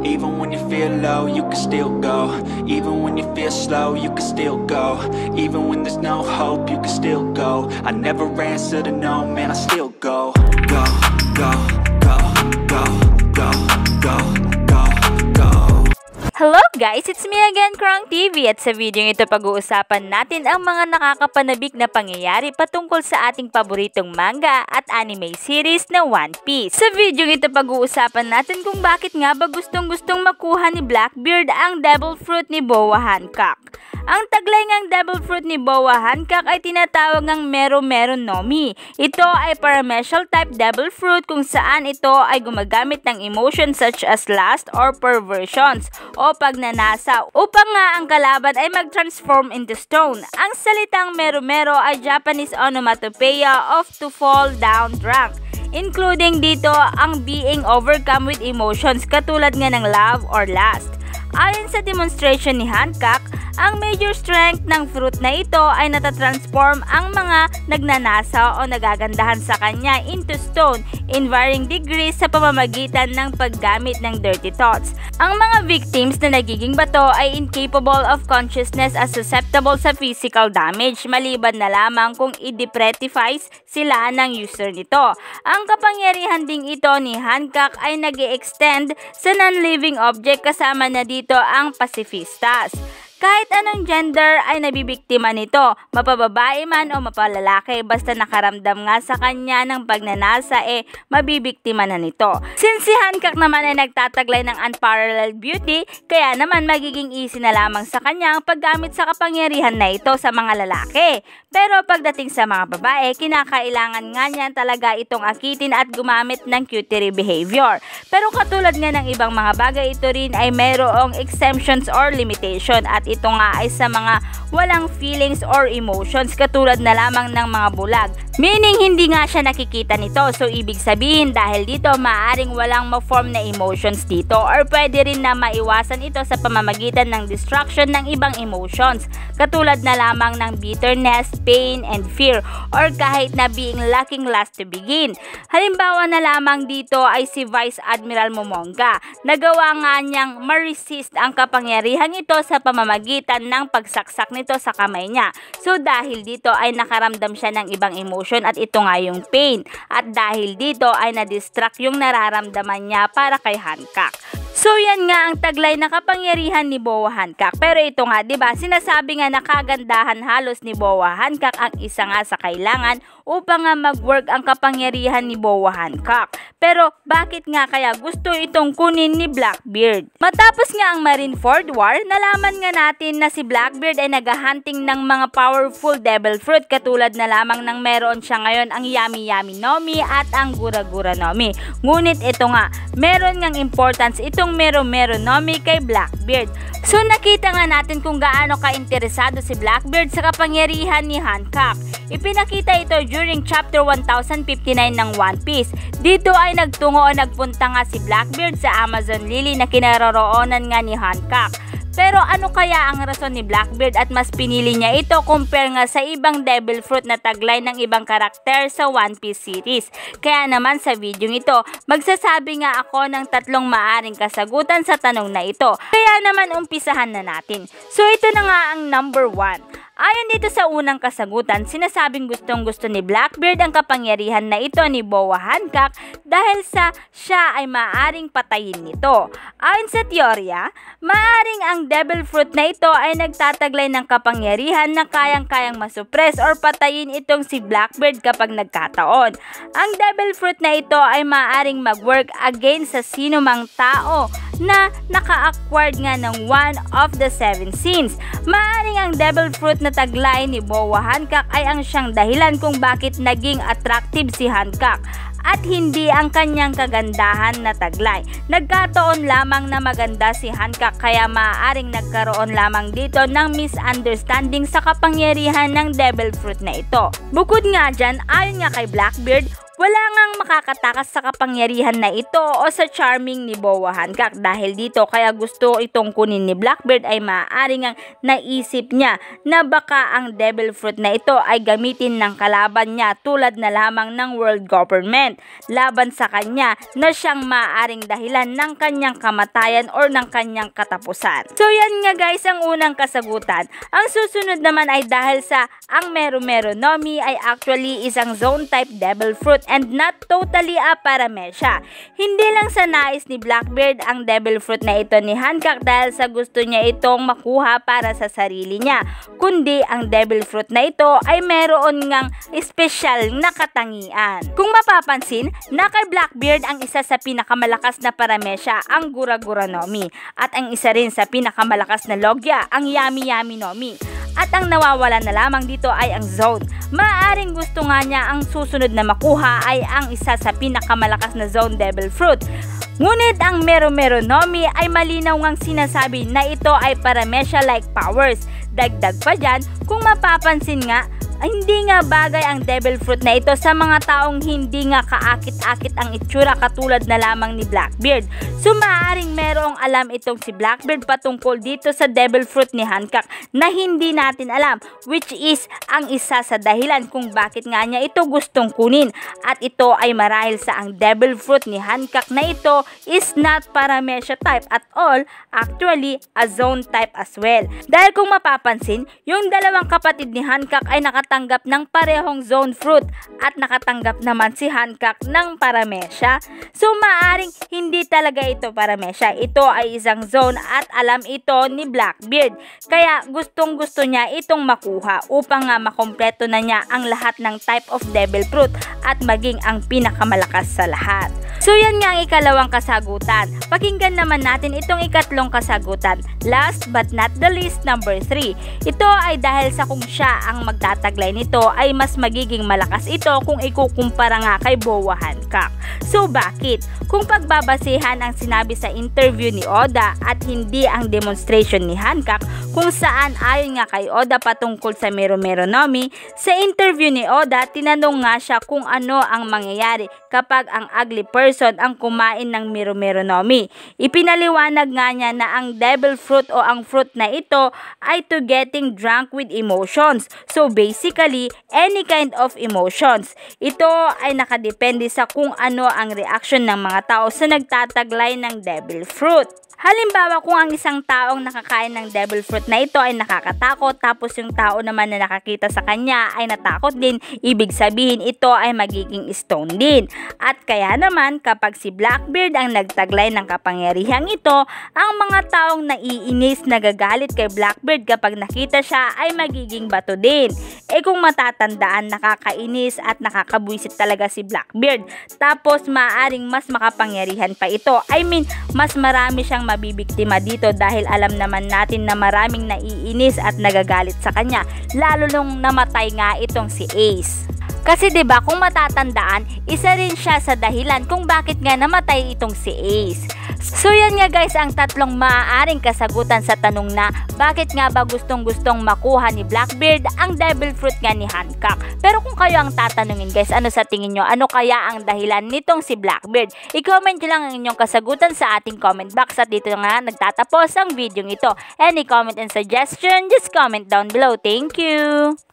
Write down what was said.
Even when you feel low, you can still go. Even when you feel slow, you can still go. Even when there's no hope, you can still go. I never answer to no, man, I still go. Go, go, go, go, go, go, go, go. Hello guys! It's me again, Krong TV, at sa video ito pag-uusapan natin ang mga nakakapanabik na pangyayari patungkol sa ating paboritong manga at anime series na One Piece. Sa video ito pag-uusapan natin kung bakit nga ba gustong-gustong makuha ni Blackbeard ang Devil Fruit ni Boa Hancock. Ang taglay ngang Devil Fruit ni Boa Hancock ay tinatawag ngang Mero-Mero no Mi. Ito ay paramecial type Devil Fruit kung saan ito ay gumagamit ng emotions such as lust or perversions o pagnanasa upang nga ang kalaban ay mag-transform into stone. Ang salitang Mero-Mero ay Japanese onomatopoeia of to fall down drunk, including dito ang being overcome with emotions katulad nga ng love or lust. Ayon sa demonstration ni Hancock, ang major strength ng fruit na ito ay natatransform ang mga nagnanasa o nagagandahan sa kanya into stone in varying degrees sa pamamagitan ng paggamit ng dirty thoughts. Ang mga victims na nagiging bato ay incapable of consciousness at susceptible sa physical damage maliban na lamang kung i-depretifies sila ng user nito. Ang kapangyarihan ding ito ni Hancock ay nag-i-extend sa non-living object kasama na dito ang pacifistas. Kahit anong gender ay nabibiktima nito, mapababae man o mapalalaki, basta nakaramdam nga sa kanya ng pagnanasa mabibiktima na nito. Since si Hancock naman ay nagtataglay ng unparalleled beauty, kaya naman magiging easy na lamang sa kanya ang paggamit sa kapangyarihan na ito sa mga lalaki. Pero pagdating sa mga babae, kinakailangan nga niyan talaga itong akitin at gumamit ng cutie behavior. Pero katulad nga ng ibang mga bagay, ito rin ay mayroong exemptions or limitation, at ito nga ay sa mga walang feelings or emotions katulad na lamang ng mga bulag. Meaning hindi nga siya nakikita nito, so ibig sabihin dahil dito maaaring walang ma-form na emotions dito, or pwede rin na maiwasan ito sa pamamagitan ng distraction ng ibang emotions katulad na lamang ng bitterness, pain, and fear, or kahit na being lacking lust to begin. Halimbawa na lamang dito ay si Vice Admiral Momonga. Nagawa nga niyang ma-resist ang kapangyarihan ito sa pamamagitan ng pagsaksak nito sa kamay niya. So dahil dito ay nakaramdam siya ng ibang emotion, at ito nga yung pain. At dahil dito ay na-distract yung nararamdaman niya para kay Hancock. So yan nga ang taglay na kapangyarihan ni Boa Hancock. Pero ito nga, 'di ba? Sinasabi nga na kagandahan halos ni Boa Hancock ang isa nga sa kailangan upang nga mag-work ang kapangyarihan ni Boa Hancock. Pero bakit nga kaya gusto itong kunin ni Blackbeard? Matapos nga ang Marineford War, nalaman nga natin na si Blackbeard ay naghahunting ng mga powerful devil fruit katulad na lamang ng meron siya ngayon ang Yami Yami no Mi at ang Gura Gura no Mi. Ngunit ito nga, meron ngang importance itong Mero-Mero no Mi kay Blackbeard. So nakita nga natin kung gaano ka-interesado si Blackbeard sa kapangyarihan ni Hancock. Ipinakita ito during chapter 1059 ng One Piece. Dito ay nagtungo o nagpunta nga si Blackbeard sa Amazon Lily na kinaroroonan nga ni Hancock. Pero ano kaya ang rason ni Blackbeard at mas pinili niya ito compare nga sa ibang devil fruit na taglay ng ibang karakter sa One Piece series? Kaya naman sa video ito, magsasabi nga ako ng tatlong maaring kasagutan sa tanong na ito. Kaya naman umpisahan na natin. So ito na nga ang number 1. Ayon dito sa unang kasagutan, sinasabing gustong-gusto ni Blackbeard ang kapangyarihan na ito ni Boa Hancock dahil sa siya ay maaaring patayin nito. Ayon sa teorya, maaaring ang devil fruit na ito ay nagtataglay ng kapangyarihan na kayang-kayang masuppress or patayin itong si Blackbeard kapag nagkataon. Ang devil fruit na ito ay maaaring mag-work against sa sino mang tao na naka-acquired nga ng one of the 7 sins. Maaaring ang devil fruit na taglay ni Boa Hancock ay ang siyang dahilan kung bakit naging attractive si Hancock at hindi ang kanyang kagandahan na taglay. Nagkataon lamang na maganda si Hancock kaya maaaring nagkaroon lamang dito ng misunderstanding sa kapangyarihan ng devil fruit na ito. Bukod nga dyan, ayon nga kay Blackbeard, Wala ngang makakatakas sa kapangyarihan na ito o sa charming ni Boa Hancock. Dahil dito kaya gusto itong kunin ni Blackbeard ay maaari ngang naisip niya na baka ang devil fruit na ito ay gamitin ng kalaban niya tulad na lamang ng world government laban sa kanya na siyang maaaring dahilan ng kanyang kamatayan or ng kanyang katapusan. So yan nga guys ang unang kasagutan. Ang susunod naman ay dahil sa ang Meru Meru no Mi ay actually isang zone type devil fruit and not totally a paramecia. Hindi lang sa nais ni Blackbeard ang devil fruit na ito ni Hancock dahil sa gusto niya itong makuha para sa sarili niya, kundi ang devil fruit na ito ay meron ngang espesyal na katangian. Kung mapapansin, na kay Blackbeard ang isa sa pinakamalakas na paramecia ang Gura Gura no Mi at ang isa rin sa pinakamalakas na Logia ang Yami Yami no Mi. At ang nawawala na lamang dito ay ang zone. Maaaring gusto nga niya ang susunod na makuha ay ang isa sa pinakamalakas na zone devil fruit. Ngunit ang Meru Meru no Mi ay malinaw ngang sinasabi na ito ay paramecia like powers. Dagdag pa dyan, kung mapapansin nga, hindi nga bagay ang devil fruit na ito sa mga taong hindi nga kaakit-akit ang itsura katulad na lamang ni Blackbeard. So maaaring merong alam itong si Blackbeard patungkol dito sa devil fruit ni Hancock na hindi natin alam, which is ang isa sa dahilan kung bakit nga niya ito gustong kunin. At ito ay marahil sa ang devil fruit ni Hancock na ito is not paramecia type at all, actually a zone type as well. Dahil kung mapapansin, yung dalawang kapatid ni Hancock ay nakatanggap ng parehong zone fruit at nakatanggap naman si Hancock ng paramecia. So maaaring hindi talaga ito paramecia. Ito ay isang zone at alam ito ni Blackbeard. Kaya gustong gusto niya itong makuha upang nga makompleto na niya ang lahat ng type of devil fruit at maging ang pinakamalakas sa lahat. So yan nga ang ikalawang kasagutan. Pakinggan naman natin itong ikatlong kasagutan. Last but not the least, number 3. Ito ay dahil sa kung siya ang magtataglay nito ay mas magiging malakas ito kung ikukumpara nga kay Boa Hancock. So bakit? Kung pagbabasehan ang sinabi sa interview ni Oda at hindi ang demonstration ni Hancock kung saan ayon nga kay Oda patungkol sa Meru Meru no Mi, sa interview ni Oda tinanong nga siya kung ano ang mangyayari kapag ang ugly person ang kumain ng Meru Meru no Mi. Ipinaliwanag nga niya na ang devil fruit o ang fruit na ito ay to getting drunk with emotions. So basically, any kind of emotions. Ito ay nakadepende sa kung ano ang reaction ng mga tao sa nagtataglay ng devil fruit. Halimbawa, kung ang isang taong nakakain ng devil fruit na ito ay nakakatakot tapos yung tao naman na nakakita sa kanya ay natakot din, ibig sabihin ito ay magiging stone din. At kaya naman kapag si Blackbeard ang nagtaglay ng kapangyarihang ito, ang mga taong naiinis, nagagalit kay Blackbeard kapag nakita siya ay magiging bato din. Kung matatandaan, nakakainis at nakakabwisit talaga si Blackbeard. Tapos maaaring mas makapangyarihan pa ito. I mean, mas marami siyang mabibiktima dito dahil alam naman natin na maraming naiinis at nagagalit sa kanya, lalo nung namatay nga itong si Ace. Kasi 'di ba kung matatandaan, isa rin siya sa dahilan kung bakit nga namatay itong si Ace. So yan nga guys ang tatlong maaaring kasagutan sa tanong na bakit nga ba gustong-gustong makuha ni Blackbeard ang devil fruit nga ni Hancock. Pero kung kayo ang tatanungin guys, ano sa tingin nyo? Ano kaya ang dahilan nitong si Blackbeard? I-comment nyo lang ang inyong kasagutan sa ating comment box at dito nga nagtatapos ang video ito. Any comment and suggestion, just comment down below. Thank you!